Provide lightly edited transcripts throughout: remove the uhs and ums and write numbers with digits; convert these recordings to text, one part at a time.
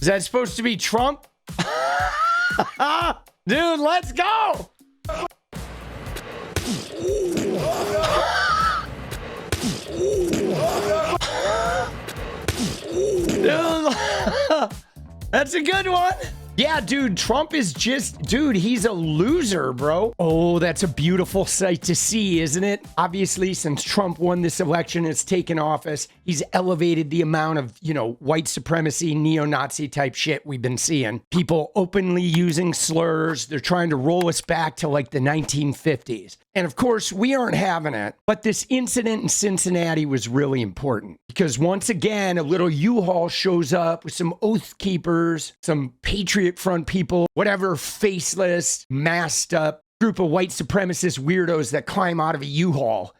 Is that supposed to be Trump? Dude, let's go. Dude, that's a good one. Yeah, dude, Trump is just, dude, he's a loser, bro. Oh, that's a beautiful sight to see, isn't it? Obviously, since Trump won this election and has taken office, he's elevated the amount of, white supremacy, neo-Nazi type shit we've been seeing. People openly using slurs. They're trying to roll us back to like the 1950s. And of course, we aren't having it. But this incident in Cincinnati was really important because once again, a little U-Haul shows up with some oath keepers, some Patriot Front people, whatever faceless, masked up group of white supremacist weirdos that climb out of a U-Haul.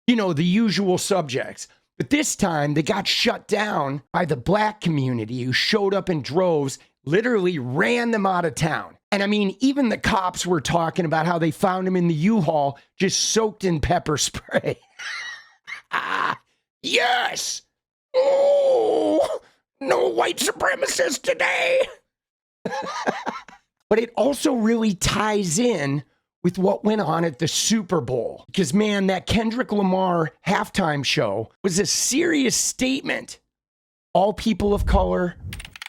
The usual subjects. But this time, they got shut down by the black community who showed up in droves, literally ran them out of town. And I mean, even the cops were talking about how they found him in the U-Haul just soaked in pepper spray. Yes! Oh, no white supremacists today! But it also really ties in with what went on at the Super Bowl. Because, man, that Kendrick Lamar halftime show was a serious statement. All people of color,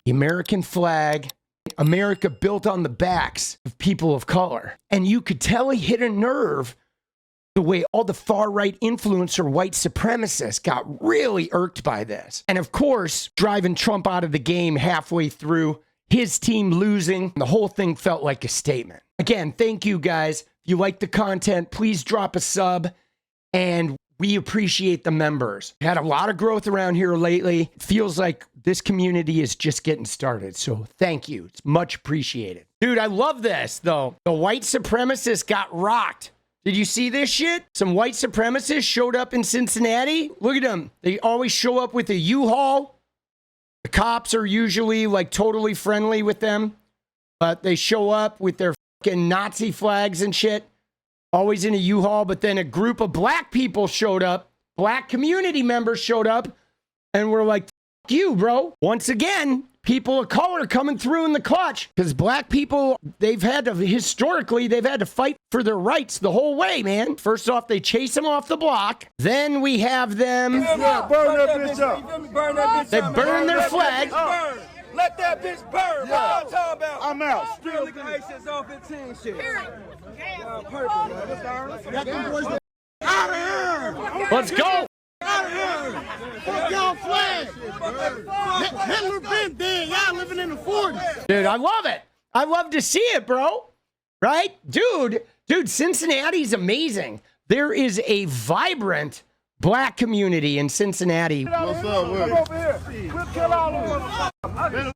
the American flag, America built on the backs of people of color. And you could tell he hit a nerve the way all the far-right influencer white supremacists got really irked by this. And of course, driving Trump out of the game halfway through, his team losing, the whole thing felt like a statement. Again, thank you guys. If you like the content, please drop a sub, and we appreciate the members. Had a lot of growth around here lately. Feels like this community is just getting started, so thank you. It's much appreciated. Dude, I love this, though. The white supremacists got rocked. Did you see this shit? Some white supremacists showed up in Cincinnati. Look at them. They always show up with a U-Haul. The cops are usually like totally friendly with them, but they show up with their fucking Nazi flags and shit, always in a U-Haul. But then a group of black people showed up, black community members showed up, and we're like, fuck you, bro. Once again, people of color coming through in the clutch, because black people, historically, they've had to fight for their rights the whole way, man. First off, they chase them off the block. Then we have them. Yeah, burn that bitch up. Burn that bitch they up. burn their flag. Burn. Let that bitch burn. Yeah. What I'm talking about? I'm out. Still liquor license off 15 shit. Perfect, man. Out of here! Let's go. Out of here! Fuck y'all flag! Hitler been dead. Y'all living in the 40s. Dude, I love it. I love to see it, bro. Right? Dude, Cincinnati's amazing. There is a vibrant black community in Cincinnati. What's up, Will? Over here. We'll kill all of them.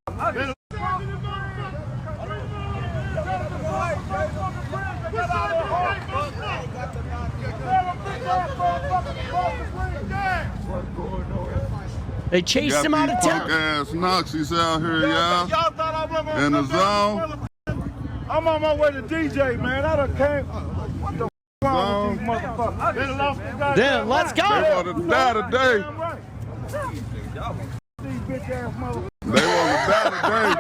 They chased him out of town. Punk ass Nazis out here, y'all. Y'all thought I was gonna In the zone. I'm on my way to DJ, man. I done came. What the f*** wrong with these motherfuckers? They done lost the goddamn Then let's They go. want to die today. These bitch ass motherfuckers. They want to die today.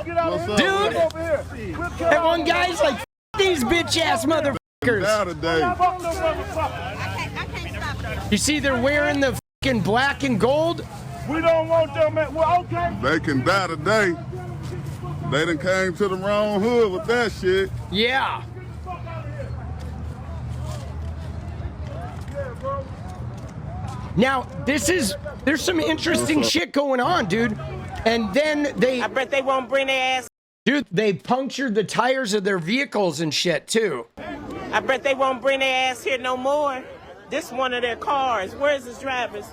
Get out of What's here. up, Dude. Over here. We'll kill And all one of them. guy's like, these bitch ass motherfuckers. Die today. Fuck them motherfuckers. You see, they're wearing the fucking black and gold. We don't want them, man. Well, okay. They can die today. They done came to the wrong hood with that shit. Yeah. Now, there's some interesting shit going on, dude. And then I bet they won't bring their ass. dude, they punctured the tires of their vehicles and shit, too. I bet they won't bring their ass here no more. This one of their cars. Where's his drivers?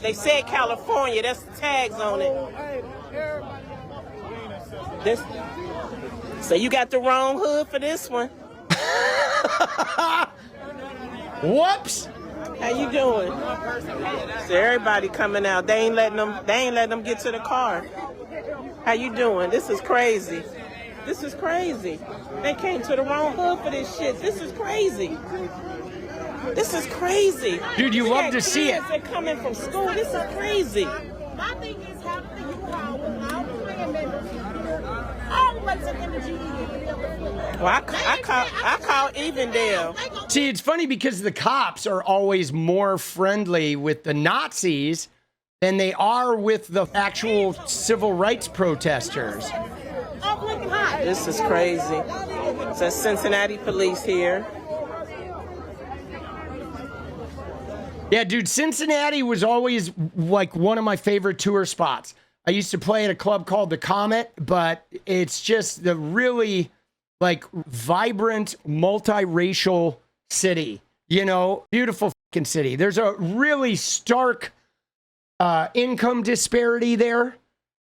They said California. That's the tags on it. This. So you got the wrong hood for this one. Whoops. How you doing? So everybody coming out. They ain't letting them get to the car. How you doing? This is crazy. This is crazy. They came to the wrong hood for this shit. This is crazy. This is crazy. Dude, you love to see it. They're coming from school. This is crazy. My thing is, how do you call Well, I call 𝗣𝗢𝗟𝗓𝗪. See, it's funny because the cops are always more friendly with the Nazis than they are with the actual civil rights protesters. This is crazy. It's a Cincinnati police here. Yeah, dude, Cincinnati was always like one of my favorite tour spots. I used to play at a club called the Comet, but it's just the really like vibrant, multiracial city, you know, beautiful fucking city. There's a really stark income disparity there.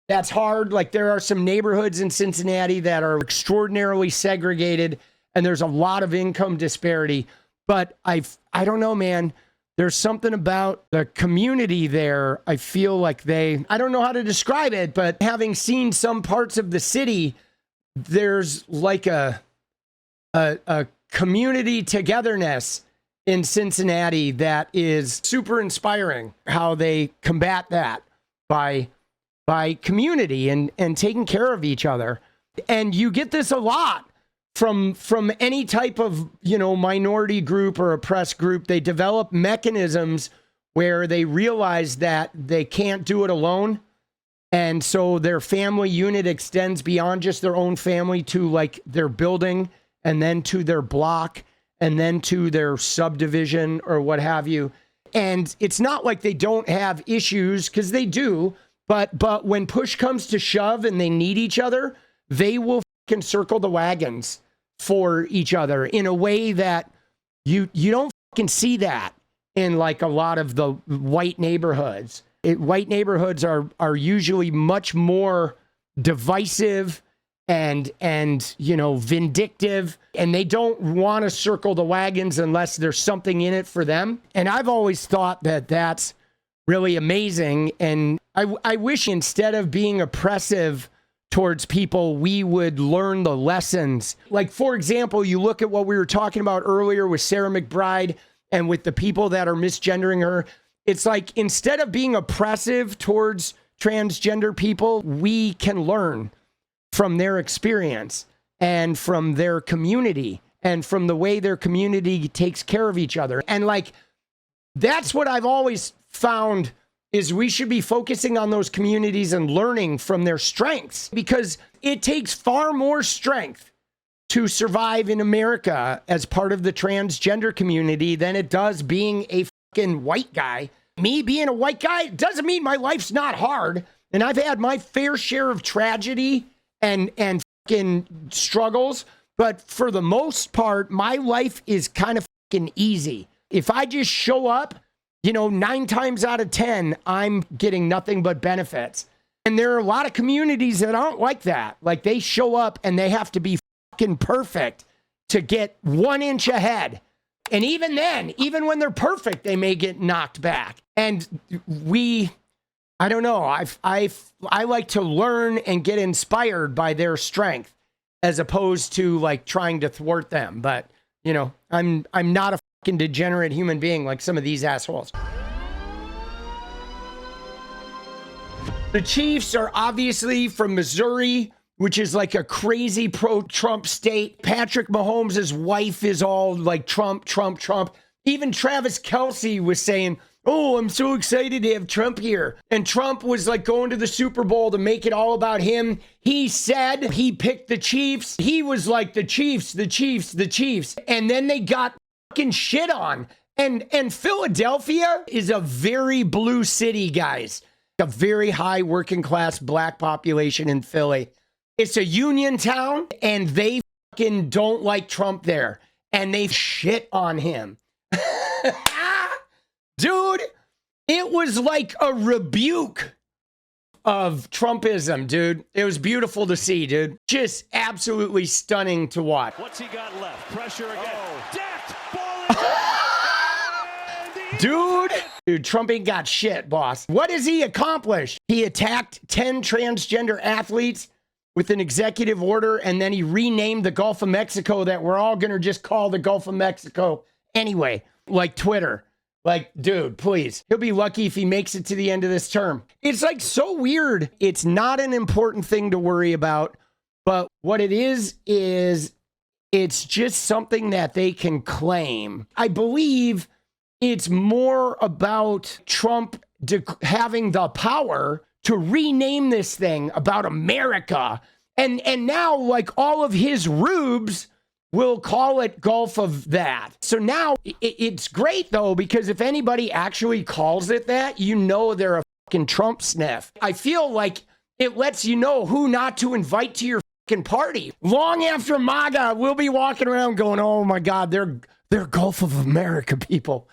That's hard. Like there are some neighborhoods in Cincinnati that are extraordinarily segregated and there's a lot of income disparity. But I don't know, man. There's something about the community there. I feel like I don't know how to describe it, but having seen some parts of the city, there's like a community togetherness in Cincinnati that is super inspiring. How they combat that by community and taking care of each other. And you get this a lot from any type of, you know, minority group or oppressed group. They develop mechanisms where they realize that they can't do it alone. And so their family unit extends beyond just their own family to like their building and then to their block and then to their subdivision or what have you. And it's not like they don't have issues, because they do, but when push comes to shove and they need each other, they will fucking circle the wagons for each other in a way that you don't fucking see that in like a lot of the white neighborhoods. White neighborhoods are usually much more divisive and you know, vindictive, and they don't want to circle the wagons unless there's something in it for them. And I've always thought that that's really amazing. And I wish instead of being oppressive towards people, we would learn the lessons. Like, for example, you look at what we were talking about earlier with Sarah McBride and with the people that are misgendering her. It's like, instead of being oppressive towards transgender people, we can learn from their experience and from their community and from the way their community takes care of each other. And like, that's what I've always found, is we should be focusing on those communities and learning from their strengths, because it takes far more strength to survive in America as part of the transgender community than it does being a fucking white guy. Me being a white guy doesn't mean my life's not hard. And I've had my fair share of tragedy and fucking struggles, but for the most part, my life is kind of fucking easy. If I just show up, you know, 9 times out of 10, I'm getting nothing but benefits. And there are a lot of communities that aren't like that. Like, they show up and they have to be fucking perfect to get 1 inch ahead. And even then, even when they're perfect, they may get knocked back. And I don't know. I like to learn and get inspired by their strength as opposed to like trying to thwart them. But, you know, I'm not a fucking degenerate human being like some of these assholes. The Chiefs are obviously from Missouri, which is like a crazy pro-Trump state. Patrick Mahomes' wife is all like Trump, Trump, Trump. Even Travis Kelce was saying, oh, I'm so excited to have Trump here. And Trump was like going to the Super Bowl to make it all about him. He said he picked the Chiefs. He was like, the Chiefs, the Chiefs, the Chiefs. And then they got fucking shit on. And Philadelphia is a very blue city, guys. A very high working class black population in Philly. It's a union town, and they fucking don't like Trump there. And they shit on him. Dude, it was like a rebuke of Trumpism, dude. It was beautiful to see, dude. Just absolutely stunning to watch. What's he got left? Pressure again. Dude, Trump ain't got shit, boss. What has he accomplished? He attacked 10 transgender athletes with an executive order, and then he renamed the Gulf of Mexico that we're all gonna just call the Gulf of Mexico anyway, like Twitter. Like, dude, please. He'll be lucky if he makes it to the end of this term. It's like so weird. It's not an important thing to worry about But what it is it's just something that they can claim. I believe it's more about Trump having the power to rename this thing about America. And now, like, all of his rubes will call it Gulf of that. So now it's great, though, because if anybody actually calls it that, you know they're a fucking Trump sniff. I feel like it lets you know who not to invite to your fucking party. Long after MAGA, we'll be walking around going, oh my God, they're Gulf of America people.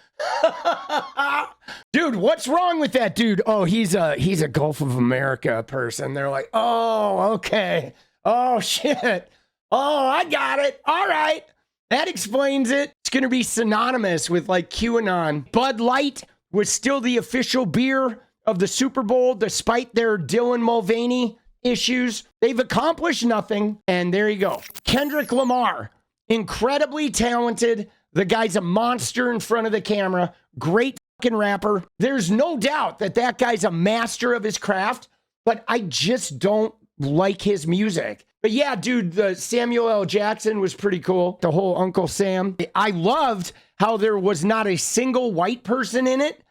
Dude, what's wrong with that dude? Oh, he's a Gulf of America person. They're like, oh, okay. Oh, shit. Oh, I got it. All right. That explains it. It's going to be synonymous with like QAnon. Bud Light was still the official beer of the Super Bowl, despite their Dylan Mulvaney issues. They've accomplished nothing. And there you go. Kendrick Lamar, incredibly talented. The guy's a monster in front of the camera. Great fucking rapper. There's no doubt that that guy's a master of his craft, but I just don't like his music. But yeah, dude, the Samuel L. Jackson was pretty cool. The whole Uncle Sam. I loved how there was not a single white person in it.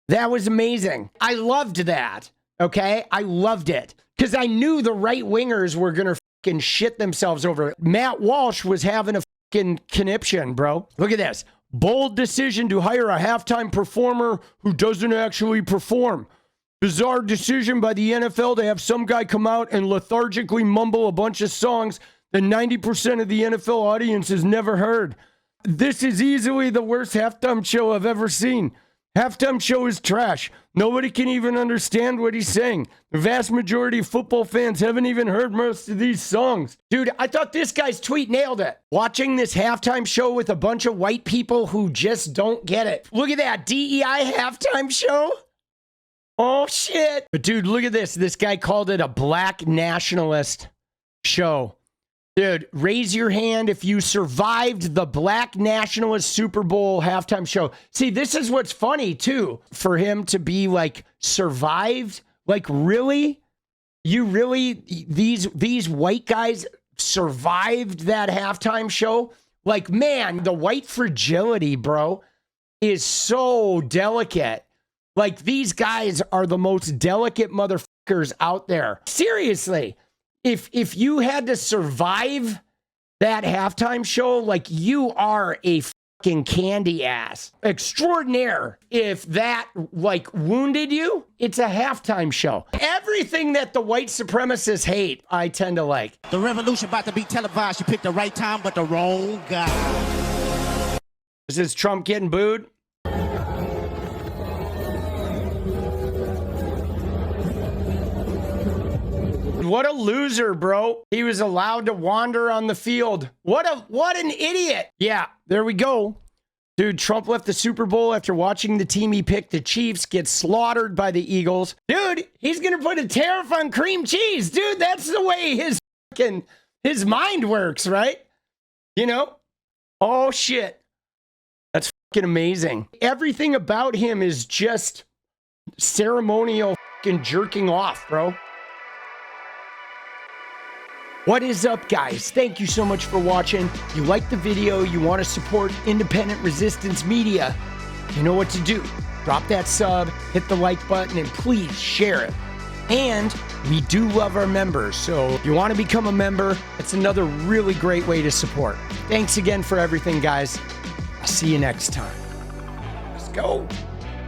That was amazing. I loved that. Okay? I loved it. Because I knew the right wingers were going to fucking shit themselves over it. Matt Walsh was having a fucking conniption, bro. Look at this. Bold decision to hire a halftime performer who doesn't actually perform. Bizarre decision by the NFL to have some guy come out and lethargically mumble a bunch of songs that 90% of the NFL audience has never heard. This is easily the worst halftime show I've ever seen. Halftime show is trash. Nobody can even understand what he's saying. The vast majority of football fans haven't even heard most of these songs. Dude, I thought this guy's tweet nailed it. Watching this halftime show with a bunch of white people who just don't get it. Look at that DEI halftime show. Oh, shit. But dude, look at this. This guy called it a black nationalist show. Dude, raise your hand if you survived the black nationalist Super Bowl halftime show. See, this is what's funny, too. For him to be, like, survived. Like, really? You really, these white guys survived that halftime show? Like, man, the white fragility, bro, is so delicate. Like, these guys are the most delicate motherfuckers out there. Seriously, if you had to survive that halftime show, like, you are a fucking candy ass extraordinaire. If that, like, wounded you, it's a halftime show. Everything that the white supremacists hate, I tend to like. The revolution about to be televised. You picked the right time, but the wrong guy. Is this Trump getting booed? What a loser, bro. He was allowed to wander on the field. What an idiot. Yeah, there we go. Dude, Trump left the Super Bowl after watching the team he picked, the Chiefs, get slaughtered by the Eagles. Dude, he's going to put a tariff on cream cheese. Dude, that's the way his mind works, right? You know? Oh, shit. That's fucking amazing. Everything about him is just ceremonial fucking jerking off, bro. What is up, guys? Thank you so much for watching. If you like the video, you want to support independent resistance media, you know what to do. Drop that sub, hit the like button, and please share it. And we do love our members, so if you want to become a member, it's another really great way to support. Thanks again for everything, guys. I'll see you next time. Let's go.